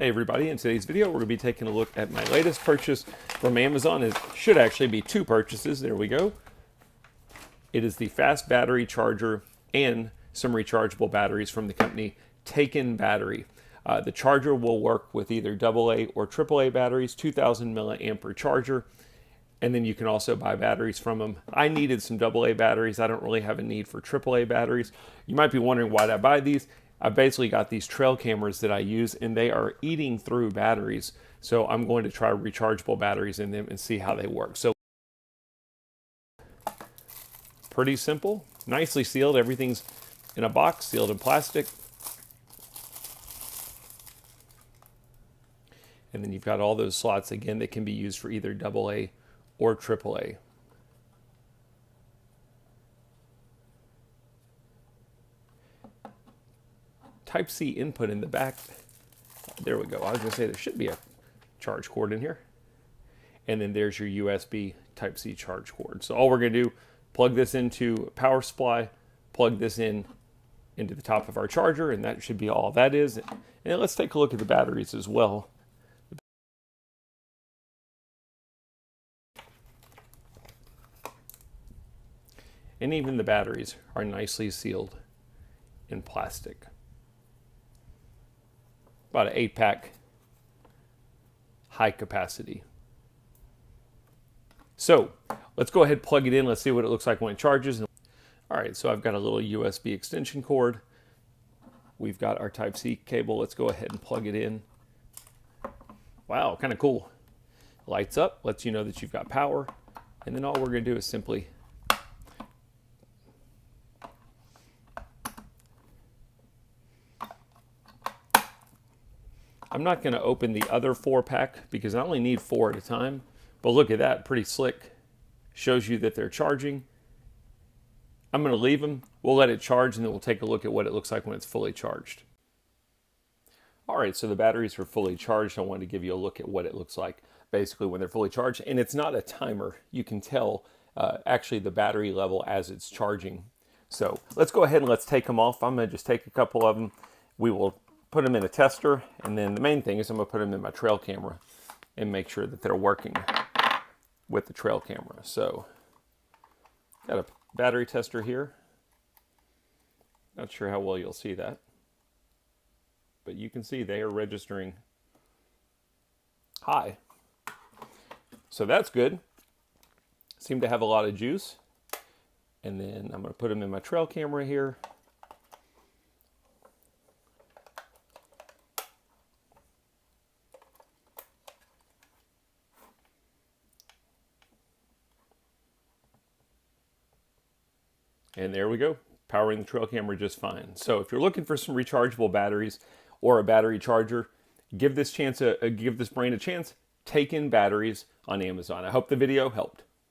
Hey everybody, in today's video we're going to be taking a look at my latest purchase from Amazon. It should actually be two purchases. There we go. It is the fast battery charger and some rechargeable batteries from the company Taken Battery. The charger will work with either AA or AAA batteries, 2000 milliampere charger, and then you can also buy batteries from them. I needed some AA batteries. I don't really have a need for AAA batteries. You might be wondering why did I buy these. I basically got these trail cameras that I use and they are eating through batteries. So I'm going to try rechargeable batteries in them and see how they work. So pretty simple, nicely sealed. Everything's in a box, sealed in plastic. And then you've got all those slots again that can be used for either AA or AAA. Type-C input in the back. There we go. I was going to say there should be a charge cord in here. And then there's your USB Type-C charge cord. So all we're going to do, plug this into a power supply, plug this in into the top of our charger, and that should be all that is. And let's take a look at the batteries as well. And even the batteries are nicely sealed in plastic. About an 8-pack, high capacity. So let's go ahead and plug it in. Let's see what it looks like when it charges. All right, so I've got a little USB extension cord. We've got our Type-C cable. Let's go ahead and plug it in. Wow, kind of cool. Lights up, lets you know that you've got power. And then all we're going to do is simply I'm not going to open the other 4-pack because I only need 4 at a time. But look at that, pretty slick. Shows you that they're charging. I'm going to leave them. We'll let it charge and then we'll take a look at what it looks like when it's fully charged. All right, so the batteries are fully charged. I wanted to give you a look at what it looks like basically when they're fully charged. And it's not a timer. You can tell actually the battery level as it's charging. So let's go ahead and let's take them off. I'm going to just take a couple of them. We will put them in a tester, and then the main thing is I'm going to put them in my trail camera and make sure that they're working with the trail camera. So got a battery tester here. Not sure how well you'll see that, but you can see they are registering high. So that's good. Seem to have a lot of juice. And then I'm going to put them in my trail camera here. And there we go, powering the trail camera just fine. So if you're looking for some rechargeable batteries or a battery charger, give this brand a chance. Taken Batteries on Amazon. I hope the video helped.